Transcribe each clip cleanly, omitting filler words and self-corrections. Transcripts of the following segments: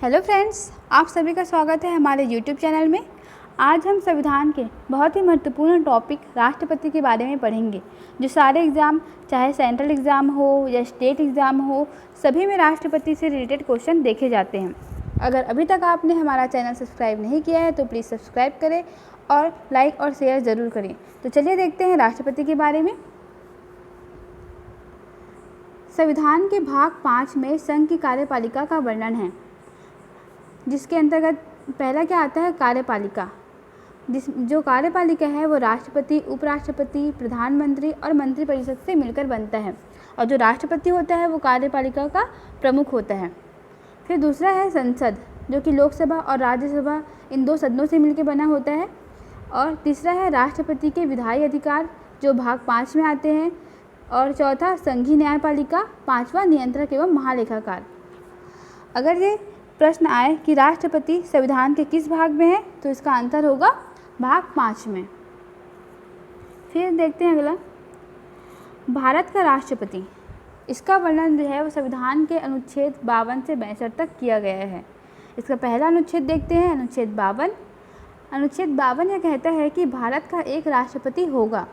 Hello friends, आप सभी का स्वागत है हमारे यूट्यूब चैनल में। आज हम संविधान के बहुत ही महत्वपूर्ण टॉपिक राष्ट्रपति के बारे में पढ़ेंगे। जो सारे एग्ज़ाम, चाहे सेंट्रल एग्ज़ाम हो या स्टेट एग्ज़ाम हो, सभी में राष्ट्रपति से रिलेटेड क्वेश्चन देखे जाते हैं। अगर अभी तक आपने हमारा चैनल सब्सक्राइब नहीं किया है तो प्लीज़ सब्सक्राइब करें और लाइक और शेयर ज़रूर करें। तो चलिए देखते हैं राष्ट्रपति के बारे में। संविधान के भाग 5 में संघ की कार्यपालिका का वर्णन है, जिसके अंतर्गत पहला क्या आता है, कार्यपालिका। जो कार्यपालिका है वो राष्ट्रपति, उपराष्ट्रपति, प्रधानमंत्री और मंत्रिपरिषद से मिलकर बनता है। और जो राष्ट्रपति होता है वो कार्यपालिका का प्रमुख होता है। फिर दूसरा है संसद, जो कि लोकसभा और राज्यसभा इन दो सदनों से मिलकर बना होता है। और तीसरा है राष्ट्रपति के विधायी अधिकार, जो भाग 5 में आते हैं। और चौथा संघीय न्यायपालिका, पांचवा नियंत्रक एवं महालेखाकार। अगर ये प्रश्न आए कि राष्ट्रपति संविधान के किस भाग में है, तो इसका आंसर होगा भाग 5 में। फिर देखते हैं अगला, भारत का राष्ट्रपति। इसका वर्णन जो है वो संविधान के अनुच्छेद 52 से 62 तक किया गया है। इसका पहला अनुच्छेद देखते हैं, अनुच्छेद 52। अनुच्छेद 52 यह कहता है कि भारत का एक राष्ट्रपति होगा।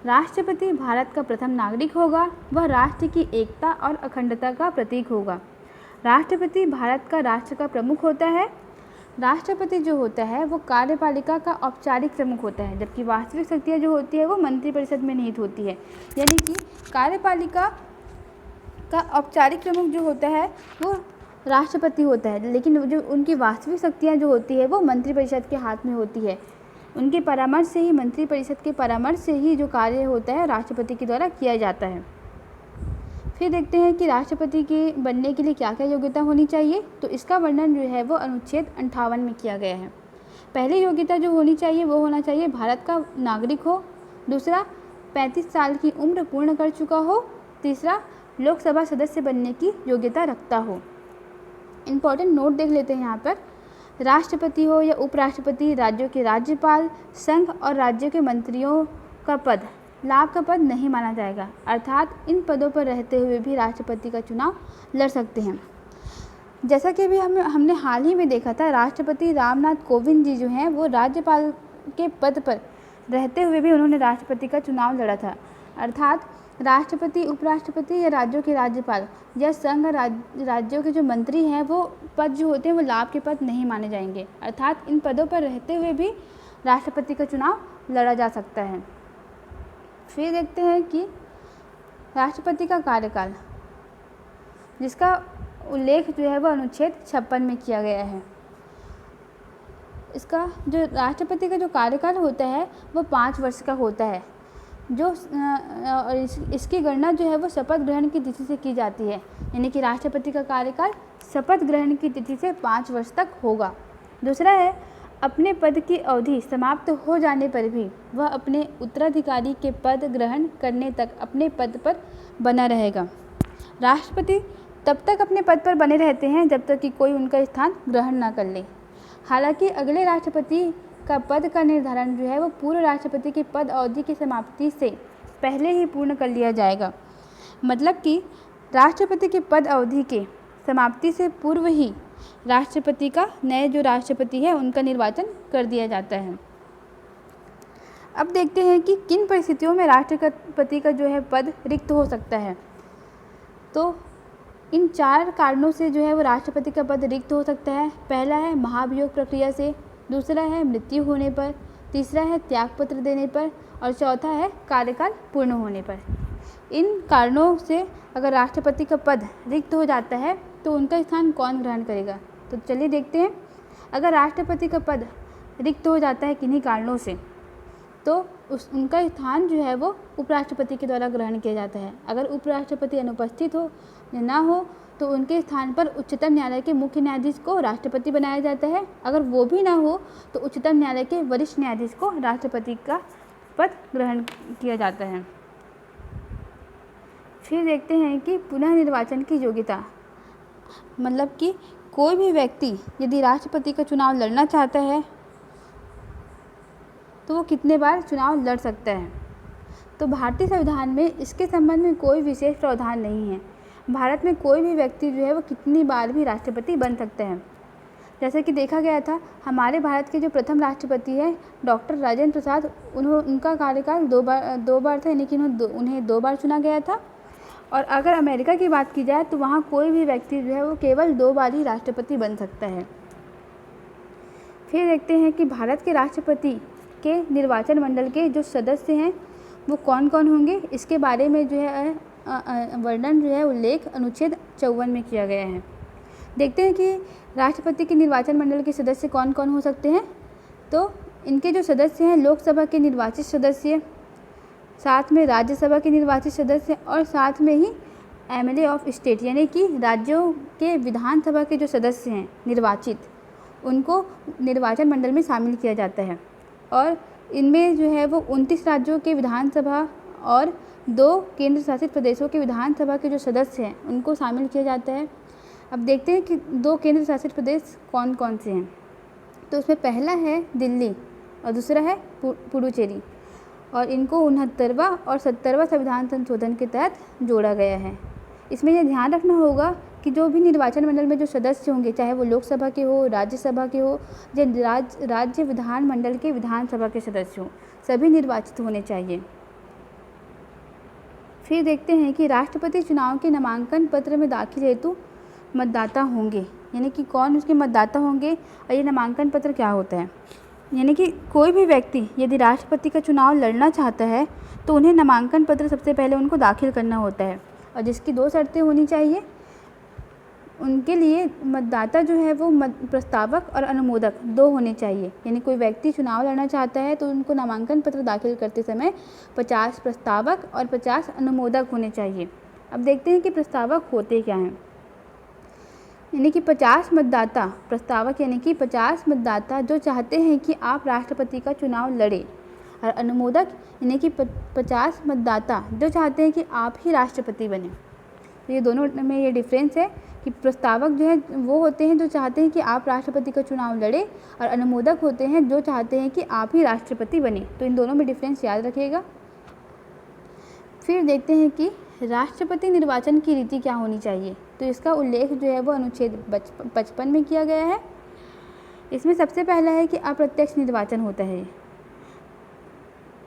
राष्ट्रपति भारत का प्रथम नागरिक होगा। वह राष्ट्र की एकता और अखंडता का प्रतीक होगा। राष्ट्रपति भारत का राष्ट्र का प्रमुख होता है। राष्ट्रपति जो होता है वो कार्यपालिका का औपचारिक प्रमुख होता है, जबकि वास्तविक शक्तियाँ जो होती है वो मंत्रिपरिषद में निहित होती है। यानी कि कार्यपालिका का औपचारिक प्रमुख जो होता है वो राष्ट्रपति होता है, लेकिन जो उनकी वास्तविक शक्तियाँ जो होती है वो मंत्रिपरिषद के हाथ में होती है। उनके परामर्श से ही, मंत्रिपरिषद के परामर्श से ही जो कार्य होता है राष्ट्रपति के द्वारा किया जाता है। फिर देखते हैं कि राष्ट्रपति के बनने के लिए क्या क्या योग्यता होनी चाहिए। तो इसका वर्णन जो है वो अनुच्छेद 58 में किया गया है। पहली योग्यता जो होनी चाहिए वो होना चाहिए भारत का नागरिक हो। दूसरा, 35 साल की उम्र पूर्ण कर चुका हो। तीसरा, लोकसभा सदस्य बनने की योग्यता रखता हो। इम्पॉर्टेंट नोट देख लेते हैं यहाँ पर। राष्ट्रपति हो या उपराष्ट्रपति, राज्यों के राज्यपाल, संघ और राज्यों के मंत्रियों का पद लाभ का पद नहीं माना जाएगा, अर्थात इन पदों पर रहते हुए भी राष्ट्रपति का चुनाव लड़ सकते हैं। जैसा कि अभी हमने हाल ही में देखा था, राष्ट्रपति रामनाथ कोविंद जी जो हैं वो राज्यपाल के पद पर रहते हुए भी उन्होंने राष्ट्रपति का चुनाव लड़ा था। अर्थात राष्ट्रपति, उपराष्ट्रपति या राज्यों के राज्यपाल या संघ राज्यों के जो मंत्री हैं वो पद जो होते हैं वो लाभ के पद नहीं माने जाएंगे, अर्थात इन पदों पर रहते हुए भी राष्ट्रपति का चुनाव लड़ा जा सकता है। फिर देखते हैं कि राष्ट्रपति का कार्यकाल, जिसका उल्लेख जो है वो अनुच्छेद 56 में किया गया है। इसका जो राष्ट्रपति का जो कार्यकाल होता है वो 5 वर्ष का होता है। इसकी गणना जो है वो शपथ ग्रहण की तिथि से की जाती है, यानी कि राष्ट्रपति का कार्यकाल शपथ ग्रहण की तिथि से 5 वर्ष तक होगा। दूसरा है, अपने पद की अवधि समाप्त हो जाने पर भी वह अपने उत्तराधिकारी के पद ग्रहण करने तक अपने पद पर बना रहेगा। राष्ट्रपति तब तक अपने पद पर बने रहते हैं जब तक कि कोई उनका स्थान ग्रहण न कर ले। हालांकि अगले राष्ट्रपति का पद का निर्धारण जो है वो पूर्व राष्ट्रपति की पद अवधि की समाप्ति से पहले ही पूर्ण कर लिया जाएगा। मतलब कि राष्ट्रपति की पद अवधि के समाप्ति से पूर्व ही राष्ट्रपति का, नए जो राष्ट्रपति है उनका निर्वाचन कर दिया जाता है। अब देखते हैं कि किन परिस्थितियों में राष्ट्रपति का जो है पद रिक्त हो सकता है। तो इन 4 कारणों से जो है वो राष्ट्रपति का पद रिक्त हो सकता है। पहला है महाभियोग प्रक्रिया से, दूसरा है मृत्यु होने पर, तीसरा है त्यागपत्र देने पर और चौथा है कार्यकाल पूर्ण होने पर। इन कारणों से अगर राष्ट्रपति का पद रिक्त हो जाता है तो उनका स्थान कौन ग्रहण करेगा। तो चलिए देखते हैं। अगर राष्ट्रपति का पद रिक्त हो जाता है किन्हीं कारणों से, तो उनका स्थान जो है वो उपराष्ट्रपति के द्वारा ग्रहण किया जाता है। अगर उपराष्ट्रपति अनुपस्थित हो या ना हो तो उनके स्थान पर उच्चतम न्यायालय के मुख्य न्यायाधीश को राष्ट्रपति बनाया जाता है। अगर वो भी ना हो तो उच्चतम न्यायालय के वरिष्ठ न्यायाधीश को राष्ट्रपति का पद ग्रहण किया जाता है। फिर देखते हैं कि पुनः निर्वाचन की योग्यता, मतलब कि कोई भी व्यक्ति यदि राष्ट्रपति का चुनाव लड़ना चाहता है तो वो कितने बार चुनाव लड़ सकता है। तो भारतीय संविधान में इसके संबंध में कोई विशेष प्रावधान नहीं है। भारत में कोई भी व्यक्ति जो है वो कितनी बार भी राष्ट्रपति बन सकता है। जैसा कि देखा गया था, हमारे भारत के जो प्रथम राष्ट्रपति हैं डॉक्टर राजेंद्र प्रसाद, उनका कार्यकाल दो बार था, यानी कि उन्हें 2 बार चुना गया था। और अगर अमेरिका की बात की जाए तो वहाँ कोई भी व्यक्ति जो है वो केवल 2 बार ही राष्ट्रपति बन सकता है। फिर देखते हैं कि भारत के राष्ट्रपति के निर्वाचन मंडल के जो सदस्य हैं वो कौन कौन होंगे, इसके बारे में जो है वर्णन जो है उल्लेख अनुच्छेद 54 में किया गया है। देखते हैं कि राष्ट्रपति के निर्वाचन मंडल के सदस्य कौन कौन हो सकते हैं। तो इनके जो सदस्य हैं, लोकसभा के निर्वाचित सदस्य, साथ में राज्यसभा के निर्वाचित सदस्य और साथ में ही एमएलए ऑफ स्टेट, यानी कि राज्यों के विधानसभा के जो सदस्य हैं निर्वाचित, उनको निर्वाचन मंडल में शामिल किया जाता है। और इनमें जो है वो 29 राज्यों के विधानसभा और 2 केंद्र शासित प्रदेशों के विधानसभा के जो सदस्य हैं उनको शामिल किया जाता है। अब देखते हैं कि 2 केंद्र शासित प्रदेश कौन कौन से हैं। तो उसमें पहला है दिल्ली और दूसरा है पुडुचेरी, और इनको 69वां और 70वां संविधान संशोधन के तहत जोड़ा गया है। इसमें यह ध्यान रखना होगा कि जो भी निर्वाचन मंडल में जो सदस्य होंगे, चाहे वो लोकसभा के हो, राज्यसभा के हो या राज्य विधान मंडल के विधानसभा के सदस्य हों, सभी निर्वाचित होने चाहिए। फिर देखते हैं कि राष्ट्रपति चुनाव के नामांकन पत्र में दाखिल हेतु मतदाता होंगे, यानी कि कौन उसके मतदाता होंगे और ये नामांकन पत्र क्या होता है। यानी कि कोई भी व्यक्ति यदि राष्ट्रपति का चुनाव लड़ना चाहता है तो उन्हें नामांकन पत्र सबसे पहले उनको दाखिल करना होता है, और जिसकी 2 शर्तें होनी चाहिए। उनके लिए मतदाता जो है वो प्रस्तावक और अनुमोदक 2 होने चाहिए। यानी कोई व्यक्ति चुनाव लड़ना चाहता है तो उनको नामांकन पत्र दाखिल करते समय 50 प्रस्तावक और 50 अनुमोदक होने चाहिए। अब देखते हैं कि प्रस्तावक होते क्या हैं। यानी कि 50 मतदाता प्रस्तावक, यानी कि 50 मतदाता जो चाहते हैं कि आप राष्ट्रपति का चुनाव लड़े, और अनुमोदक यानी कि 50 मतदाता जो चाहते हैं कि आप ही राष्ट्रपति बने। तो ये दोनों में ये डिफरेंस है कि प्रस्तावक जो है वो होते हैं जो चाहते हैं कि आप राष्ट्रपति का चुनाव लड़े, और अनुमोदक होते हैं जो चाहते हैं कि आप ही राष्ट्रपति बने। तो इन दोनों में डिफरेंस याद रखिएगा। फिर देखते हैं कि राष्ट्रपति निर्वाचन की रीति क्या होनी चाहिए। तो इसका उल्लेख जो है वो अनुच्छेद 55 में किया गया है। इसमें सबसे पहला है कि अप्रत्यक्ष निर्वाचन होता है।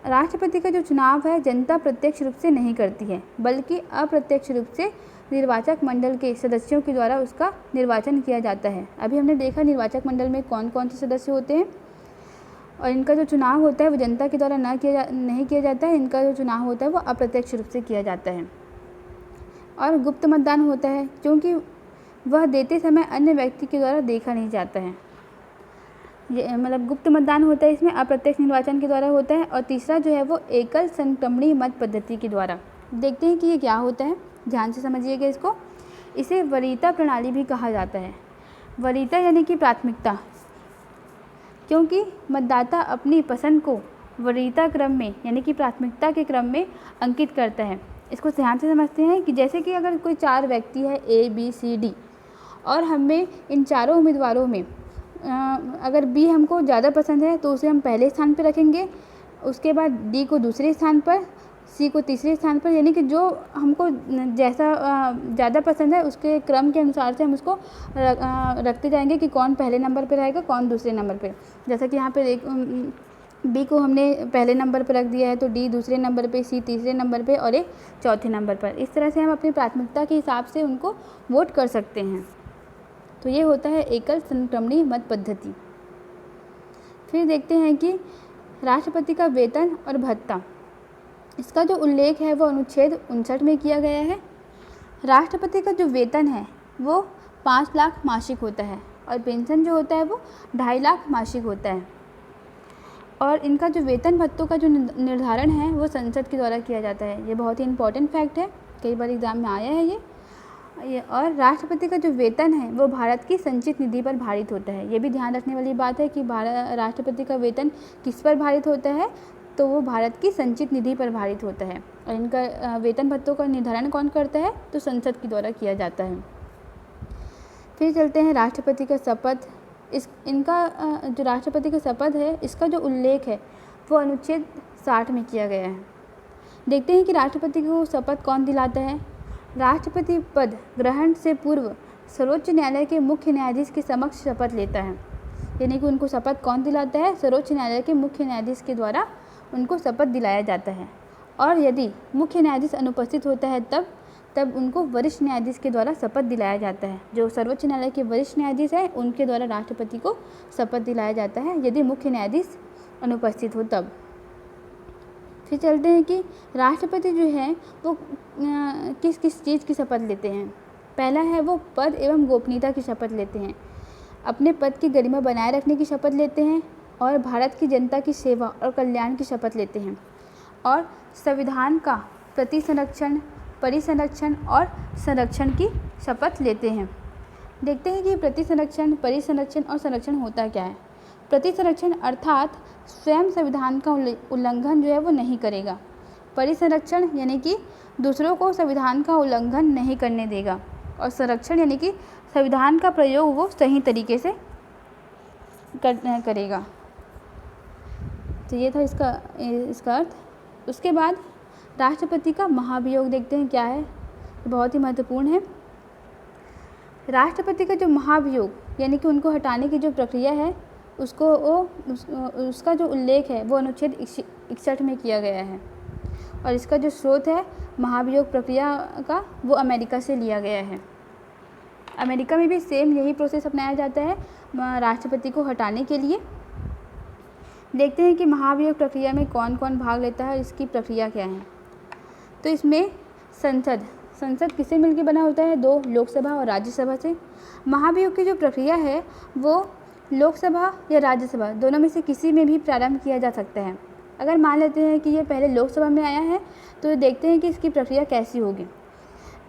राष्ट्रपति का जो चुनाव है जनता प्रत्यक्ष रूप से नहीं करती है, बल्कि अप्रत्यक्ष रूप से निर्वाचक मंडल के सदस्यों के द्वारा उसका निर्वाचन किया जाता है। अभी हमने देखा निर्वाचक मंडल में कौन कौन से सदस्य होते हैं, और इनका जो चुनाव होता है वो जनता के द्वारा नहीं किया जाता है। इनका जो चुनाव होता है वो अप्रत्यक्ष रूप से किया जाता है। और गुप्त मतदान होता है, क्योंकि वह देते समय अन्य व्यक्ति के द्वारा देखा नहीं जाता है। ये मतलब गुप्त मतदान होता है, इसमें अप्रत्यक्ष निर्वाचन के द्वारा होता है। और तीसरा जो है वो एकल संक्रमणीय मत पद्धति के द्वारा। देखते हैं कि ये क्या होता है, ध्यान से समझिएगा इसको। इसे वरीयता प्रणाली भी कहा जाता है। वरीयता यानी कि प्राथमिकता, क्योंकि मतदाता अपनी पसंद को वरीयता क्रम में यानी कि प्राथमिकता के क्रम में अंकित करता है। इसको ध्यान से समझते हैं कि जैसे कि अगर कोई 4 व्यक्ति है A B C D, और हमें इन चारों उम्मीदवारों में अगर B हमको ज़्यादा पसंद है तो उसे हम पहले स्थान पर रखेंगे, उसके बाद D को दूसरे स्थान पर, C को तीसरे स्थान पर। यानी कि जो हमको जैसा ज़्यादा पसंद है उसके क्रम के अनुसार से हम उसको रखते जाएंगे कि कौन पहले नंबर पर रहेगा, कौन दूसरे नंबर पे। जैसा कि यहाँ पे B को हमने पहले नंबर पर रख दिया है, तो D दूसरे नंबर पे, C तीसरे नंबर पे और A चौथे नंबर पर। इस तरह से हम अपनी प्राथमिकता के हिसाब से उनको वोट कर सकते हैं। तो ये होता है एकल संक्रमणीय मत पद्धति। फिर देखते हैं कि राष्ट्रपति का वेतन और भत्ता, इसका जो उल्लेख है वो अनुच्छेद 59 में किया गया है। राष्ट्रपति का जो वेतन है वो 5 लाख मासिक होता है, और पेंशन जो होता है वो 2.5 लाख मासिक होता है। और इनका जो वेतन भत्तों का जो निर्धारण है वो संसद के द्वारा किया जाता है। ये बहुत ही इंपॉर्टेंट फैक्ट है, कई बार एग्जाम में आया है ये। और राष्ट्रपति का जो वेतन है वो भारत की संचित निधि पर भारित होता है। ये भी ध्यान रखने वाली बात है कि राष्ट्रपति का वेतन किस पर भारित होता है, तो वो भारत की संचित निधि पर भारित होता है। और इनका वेतन भत्तों का निर्धारण कौन करता है, तो संसद के द्वारा किया जाता है। फिर चलते हैं राष्ट्रपति का शपथ। इनका जो राष्ट्रपति का शपथ है इसका जो उल्लेख है वो अनुच्छेद 60 में किया गया है। देखते हैं कि राष्ट्रपति को शपथ कौन दिलाता है। राष्ट्रपति पद ग्रहण से पूर्व सर्वोच्च न्यायालय के मुख्य न्यायाधीश के समक्ष शपथ लेता है। यानी कि उनको शपथ कौन दिलाता है? सर्वोच्च न्यायालय के मुख्य न्यायाधीश के द्वारा उनको शपथ दिलाया जाता है। और यदि मुख्य न्यायाधीश अनुपस्थित होता है तब उनको वरिष्ठ न्यायाधीश के द्वारा शपथ दिलाया जाता है। जो सर्वोच्च न्यायालय के वरिष्ठ न्यायाधीश हैं उनके द्वारा राष्ट्रपति को शपथ दिलाया जाता है यदि मुख्य न्यायाधीश अनुपस्थित हो तब। फिर चलते हैं कि राष्ट्रपति जो है वो किस किस चीज़ की शपथ लेते हैं। पहला है वो पद एवं गोपनीयता की शपथ लेते हैं, अपने पद की गरिमा बनाए रखने की शपथ लेते हैं और भारत की जनता की सेवा और कल्याण की शपथ लेते हैं और संविधान का प्रतिसंरक्षण, परिसंरक्षण और संरक्षण की शपथ लेते हैं। देखते हैं कि प्रतिसंरक्षण, परिसंरक्षण और संरक्षण होता क्या है। प्रतिसंरक्षण अर्थात स्वयं संविधान का उल्लंघन जो है वो नहीं करेगा। परिसंरक्षण यानी कि दूसरों को संविधान का उल्लंघन नहीं करने देगा और संरक्षण यानी कि संविधान का प्रयोग वो सही तरीके से करेगा। तो ये था इसका अर्थ। उसके बाद राष्ट्रपति का महाभियोग देखते हैं क्या है, बहुत ही महत्वपूर्ण है। राष्ट्रपति का जो महाभियोग यानी कि उनको हटाने की जो प्रक्रिया है उसका जो उल्लेख है वो अनुच्छेद 61 में किया गया है और इसका जो स्रोत है महाभियोग प्रक्रिया का वो अमेरिका से लिया गया है। अमेरिका में भी सेम यही प्रोसेस अपनाया जाता है राष्ट्रपति को हटाने के लिए। देखते हैं कि महाभियोग प्रक्रिया में कौन कौन भाग लेता है, इसकी प्रक्रिया क्या है। तो इसमें संसद किससे मिलकर बना होता है? 2 लोकसभा और राज्यसभा से। महाभियोग की जो प्रक्रिया है वो लोकसभा या राज्यसभा दोनों में से किसी में भी प्रारंभ किया जा सकता है। अगर मान लेते हैं कि ये पहले लोकसभा में आया है तो देखते हैं कि इसकी प्रक्रिया कैसी होगी।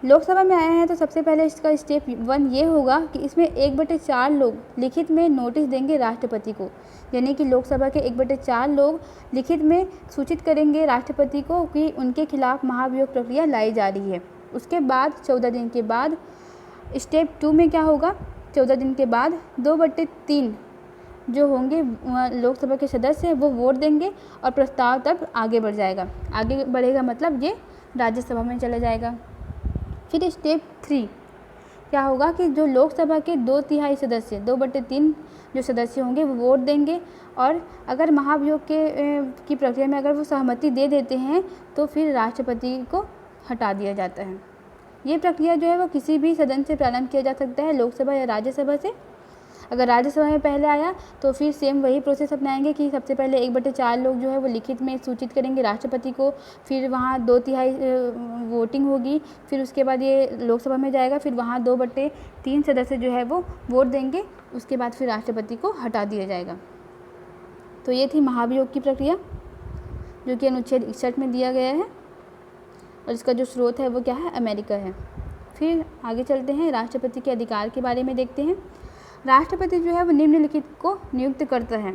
लोकसभा में आया है तो सबसे पहले इसका स्टेप 1 ये होगा कि इसमें 1/4 लोग लिखित में नोटिस देंगे राष्ट्रपति को, यानी कि लोकसभा के 1/4 लोग लिखित में सूचित करेंगे राष्ट्रपति को कि उनके खिलाफ महाभियोग प्रक्रिया लाई जा रही है। उसके बाद 14 दिन के बाद स्टेप 2 में क्या होगा? 14 दिन के बाद 2/3 जो होंगे लोकसभा के सदस्य वो वोट देंगे और प्रस्ताव तब आगे बढ़ जाएगा। आगे बढ़ेगा मतलब ये राज्यसभा में चला जाएगा। फिर स्टेप 3 क्या होगा कि जो लोकसभा के 2/3 सदस्य 2/3 जो सदस्य होंगे वो वोट देंगे और अगर महाभियोग की प्रक्रिया में अगर वो सहमति दे देते हैं तो फिर राष्ट्रपति को हटा दिया जाता है। ये प्रक्रिया जो है वो किसी भी सदन से प्रारंभ किया जा सकता है, लोकसभा या राज्यसभा से। अगर राज्यसभा में पहले आया तो फिर सेम वही प्रोसेस अपनाएंगे कि सबसे पहले 1/4 लोग जो है वो लिखित में सूचित करेंगे राष्ट्रपति को, फिर वहाँ 2/3 वोटिंग होगी, फिर उसके बाद ये लोकसभा में जाएगा, फिर वहाँ 2/3 सदस्य जो है वो वोट देंगे, उसके बाद फिर राष्ट्रपति को हटा दिया जाएगा। तो ये थी महाभियोग की प्रक्रिया जो कि अनुच्छेद 61 में दिया गया है और इसका जो स्रोत है वो क्या है? अमेरिका है। फिर आगे चलते हैं, राष्ट्रपति के अधिकार के बारे में देखते हैं। राष्ट्रपति जो है वो निम्नलिखित को नियुक्त करता है।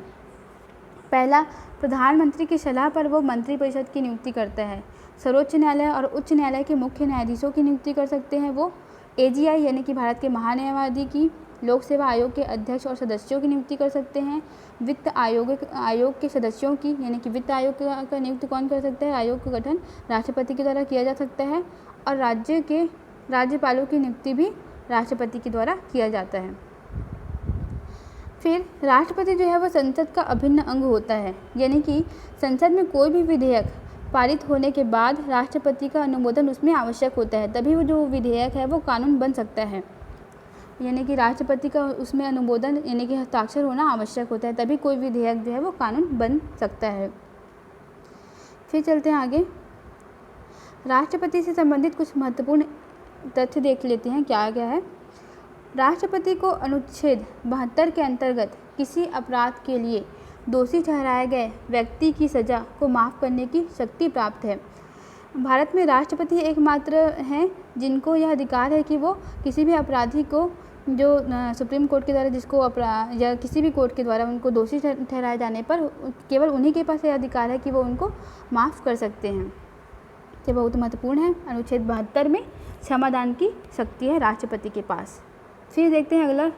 पहला, प्रधानमंत्री की सलाह पर वो मंत्रिपरिषद की नियुक्ति करता है। सर्वोच्च न्यायालय और उच्च न्यायालय के मुख्य न्यायाधीशों की नियुक्ति कर सकते हैं वो। AGI यानी कि भारत के महान्यायवादी की, लोक सेवा आयोग के अध्यक्ष और सदस्यों की नियुक्ति कर सकते हैं। वित्त आयोग के सदस्यों की यानी कि वित्त आयोग का नियुक्ति कौन कर सकता है? आयोग का गठन राष्ट्रपति के द्वारा किया जा सकता है और राज्यपालों की नियुक्ति भी राष्ट्रपति के द्वारा किया जाता है। फिर राष्ट्रपति जो है वो संसद का अभिन्न अंग होता है, यानी कि संसद में कोई भी विधेयक पारित होने के बाद राष्ट्रपति का अनुमोदन उसमें आवश्यक होता है, तभी वो जो विधेयक है वो कानून बन सकता है। यानी कि राष्ट्रपति का उसमें अनुमोदन यानी कि हस्ताक्षर होना आवश्यक होता है, तभी कोई विधेयक जो है वो कानून बन सकता है। फिर चलते हैं आगे, राष्ट्रपति से संबंधित कुछ महत्वपूर्ण तथ्य देख लेते हैं क्या क्या है। राष्ट्रपति को अनुच्छेद 72 के अंतर्गत किसी अपराध के लिए दोषी ठहराए गए व्यक्ति की सज़ा को माफ़ करने की शक्ति प्राप्त है। भारत में राष्ट्रपति एकमात्र हैं जिनको यह अधिकार है कि वो किसी भी अपराधी को जो सुप्रीम कोर्ट के द्वारा जिसको या किसी भी कोर्ट के द्वारा उनको दोषी ठहराए जाने पर केवल उन्हीं के पास यह अधिकार है कि वो उनको माफ़ कर सकते हैं। ये बहुत महत्वपूर्ण है। अनुच्छेद 72 में क्षमादान की शक्ति है राष्ट्रपति के पास। फिर देखते हैं अगला,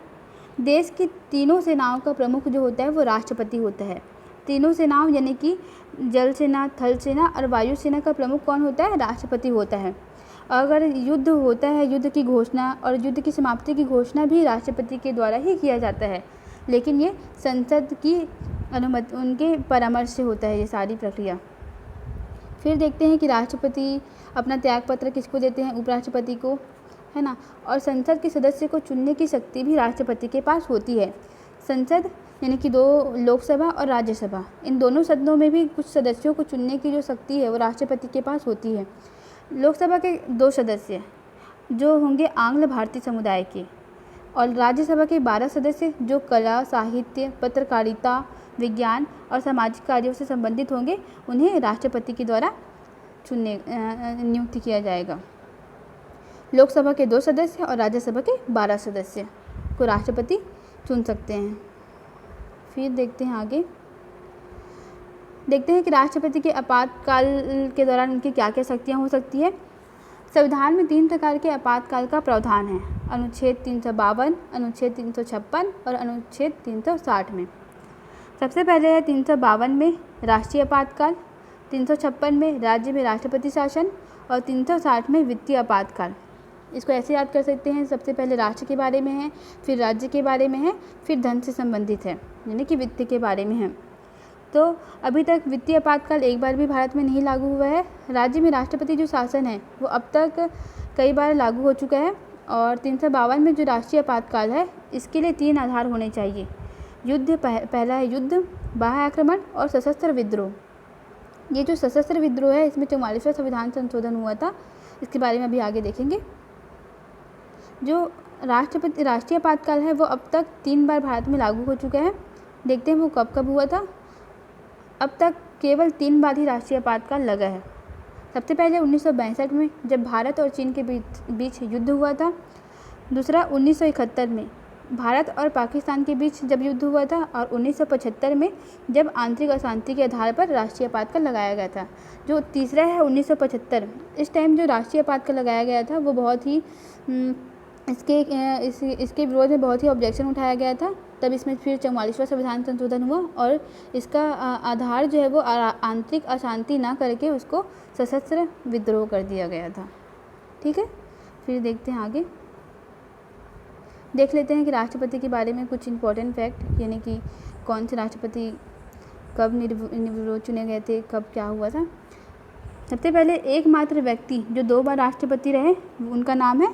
देश की तीनों सेनाओं का प्रमुख जो होता है वो राष्ट्रपति होता है। तीनों सेनाओं यानी कि जल सेना, थल सेना और वायु सेना का प्रमुख कौन होता है? राष्ट्रपति होता है। अगर युद्ध होता है, युद्ध की घोषणा और युद्ध की समाप्ति की घोषणा भी राष्ट्रपति के द्वारा ही किया जाता है, लेकिन ये संसद की अनुमति, उनके परामर्श से होता है ये सारी प्रक्रिया। फिर देखते हैं कि राष्ट्रपति अपना त्यागपत्र किसको देते हैं, उपराष्ट्रपति को, है ना। और संसद के सदस्य को चुनने की शक्ति भी राष्ट्रपति के पास होती है। संसद यानी कि 2 लोकसभा और राज्यसभा, इन दोनों सदनों में भी कुछ सदस्यों को चुनने की जो शक्ति है वो राष्ट्रपति के पास होती है। लोकसभा के 2 सदस्य जो होंगे आंग्ल भारतीय समुदाय के, और राज्यसभा के 12 सदस्य जो कला, साहित्य, पत्रकारिता, विज्ञान और सामाजिक कार्यों से संबंधित होंगे, उन्हें राष्ट्रपति के द्वारा नियुक्त किया जाएगा। लोकसभा के 2 सदस्य और राज्यसभा के 12 सदस्य को राष्ट्रपति चुन सकते हैं। फिर देखते हैं आगे, देखते हैं कि राष्ट्रपति के आपातकाल के दौरान उनकी क्या क्या शक्तियाँ हो सकती है। संविधान में 3 प्रकार के आपातकाल का प्रावधान है, अनुच्छेद 352, अनुच्छेद 356 और अनुच्छेद 360 में। सबसे पहले है 352 में राष्ट्रीय आपातकाल, 356 में राज्य में राष्ट्रपति शासन और 360 में वित्तीय आपातकाल। इसको ऐसे याद कर सकते हैं, सबसे पहले राष्ट्र के बारे में है, फिर राज्य के बारे में है, फिर धन से संबंधित है, यानी कि वित्त के बारे में है। तो अभी तक वित्तीय आपातकाल एक बार भी भारत में नहीं लागू हुआ है। राज्य में राष्ट्रपति जो शासन है वो अब तक कई बार लागू हो चुका है। और 352 में जो राष्ट्रीय आपातकाल है, इसके लिए 3 आधार होने चाहिए। युद्ध, पहला है युद्ध, बाह्य आक्रमण और सशस्त्र विद्रोह। ये जो सशस्त्र विद्रोह है, इसमें 44वां संविधान संशोधन हुआ था, इसके बारे में अभी आगे देखेंगे। जो राष्ट्रीय आपातकाल है वो अब तक 3 बार भारत में लागू हो चुका है। देखते हैं वो कब कब हुआ था। अब तक केवल 3 बार ही राष्ट्रीय आपातकाल लगा है। सबसे पहले 1962 में जब भारत और चीन के बीच युद्ध हुआ था। दूसरा 1971 में भारत और पाकिस्तान के बीच जब युद्ध हुआ था, और 1975 में जब आंतरिक अशांति के आधार पर राष्ट्रीय आपातकाल लगाया गया था। जो तीसरा है 1975, इस टाइम जो राष्ट्रीय आपातकाल लगाया गया था वो बहुत ही इसके विरोध में बहुत ही ऑब्जेक्शन उठाया गया था। तब इसमें फिर 44वां संविधान संशोधन हुआ और इसका आधार जो है वो आंतरिक अशांति ना करके उसको सशस्त्र विद्रोह कर दिया गया था। ठीक है, फिर देखते हैं आगे, देख लेते हैं कि राष्ट्रपति के बारे में कुछ इम्पोर्टेंट फैक्ट, यानी कि कौन से राष्ट्रपति कब निर्विरोध चुने गए थे, कब क्या हुआ था। सबसे पहले एकमात्र व्यक्ति जो 2 बार राष्ट्रपति रहे, उनका नाम है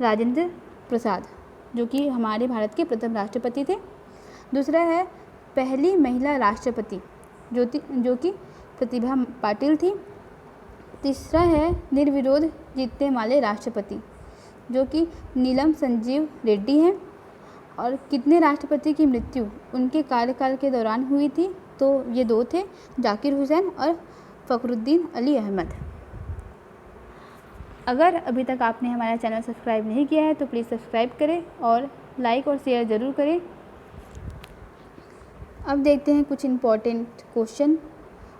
राजेंद्र प्रसाद, जो कि हमारे भारत के प्रथम राष्ट्रपति थे। दूसरा है पहली महिला राष्ट्रपति जो कि प्रतिभा पाटिल थी। तीसरा है निर्विरोध जीतने वाले राष्ट्रपति, जो कि नीलम संजीव रेड्डी हैं। और कितने राष्ट्रपति की मृत्यु उनके कार्यकाल के दौरान हुई थी, तो ये 2 थे, जाकिर हुसैन और फ़खरुद्दीन अली अहमद। अगर अभी तक आपने हमारा चैनल सब्सक्राइब नहीं किया है तो प्लीज़ सब्सक्राइब करें और लाइक और शेयर ज़रूर करें। अब देखते हैं कुछ important question,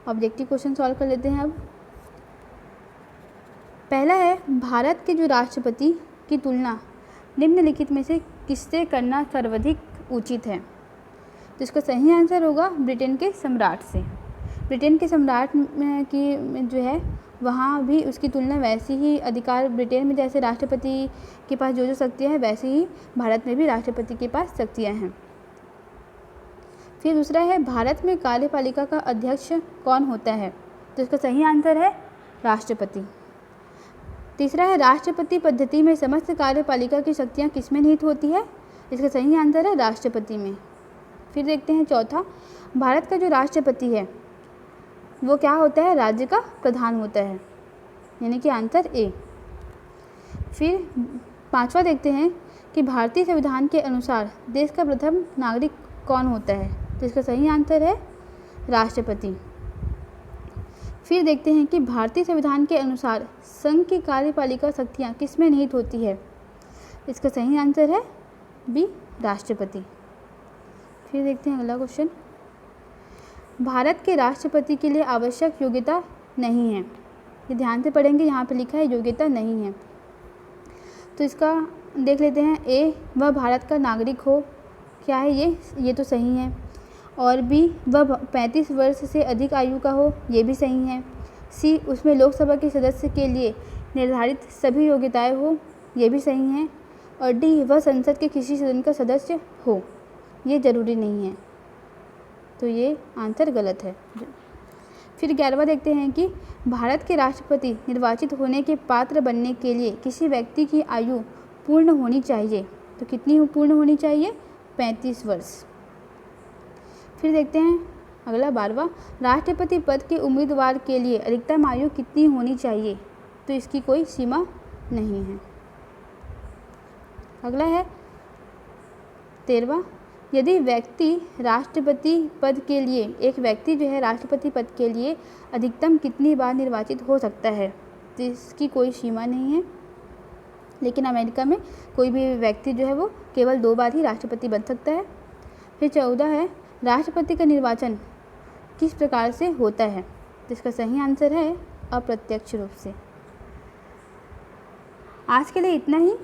objective question solve कर लेते हैं। अब पहला है, भारत के जो राष्ट्रपति की तुलना निम्नलिखित में से किससे करना सर्वाधिक उचित है। तो इसका सही आंसर होगा ब्रिटेन के सम्राट से। ब्रिटेन के सम्राट की जो है वहाँ भी उसकी तुलना वैसी ही अधिकार, ब्रिटेन में जैसे राष्ट्रपति के पास जो शक्तियाँ हैं वैसे ही भारत में भी राष्ट्रपति के पास शक्तियाँ हैं। फिर दूसरा है, भारत में कार्यपालिका का अध्यक्ष कौन होता है। तो इसका सही आंसर है राष्ट्रपति। तीसरा है, राष्ट्रपति पद्धति में समस्त कार्यपालिका की शक्तियाँ किसमें निहित होती है। इसका सही आंसर है राष्ट्रपति में। फिर देखते हैं चौथा, भारत का जो राष्ट्रपति है वो क्या होता है, राज्य का प्रधान होता है, यानी कि आंसर ए। फिर पांचवा देखते हैं कि भारतीय संविधान के अनुसार देश का प्रथम नागरिक कौन होता है। तो इसका सही आंसर है राष्ट्रपति। फिर देखते हैं कि भारतीय संविधान के अनुसार संघ की कार्यपालिका शक्तियाँ किसमें निहित होती है। इसका सही आंसर है बी, राष्ट्रपति। फिर देखते हैं अगला क्वेश्चन, भारत के राष्ट्रपति के लिए आवश्यक योग्यता नहीं है। ये ध्यान से पढ़ेंगे, यहाँ पे लिखा है योग्यता नहीं है। तो इसका देख लेते हैं, ए, वह भारत का नागरिक हो, क्या है ये तो सही है। और बी, वह 35 वर्ष से अधिक आयु का हो, ये भी सही है। सी, उसमें लोकसभा के सदस्य के लिए निर्धारित सभी योग्यताएं हो, ये भी सही हैं। और डी, वह संसद के किसी सदन का सदस्य हो, ये ज़रूरी नहीं है। तो ये आंसर गलत है। फिर 11वां देखते हैं कि भारत के राष्ट्रपति निर्वाचित होने के पात्र बनने के लिए किसी व्यक्ति की आयु पूर्ण होनी चाहिए। तो कितनी पूर्ण होनी चाहिए? 35 वर्ष। फिर देखते हैं अगला 12वां, राष्ट्रपति पद के उम्मीदवार के लिए अधिकतम आयु कितनी होनी चाहिए? तो इसकी कोई सीमा नहीं है। अगला है 13वां, यदि व्यक्ति राष्ट्रपति पद के लिए एक व्यक्ति जो है राष्ट्रपति पद के लिए अधिकतम कितनी बार निर्वाचित हो सकता है? तो इसकी कोई सीमा नहीं है। लेकिन अमेरिका में कोई भी व्यक्ति जो है वो केवल 2 बार ही राष्ट्रपति बन सकता है। फिर 14 है, राष्ट्रपति का निर्वाचन किस प्रकार से होता है? तो इसका सही आंसर है अप्रत्यक्ष रूप से। आज के लिए इतना ही।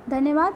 धन्यवाद।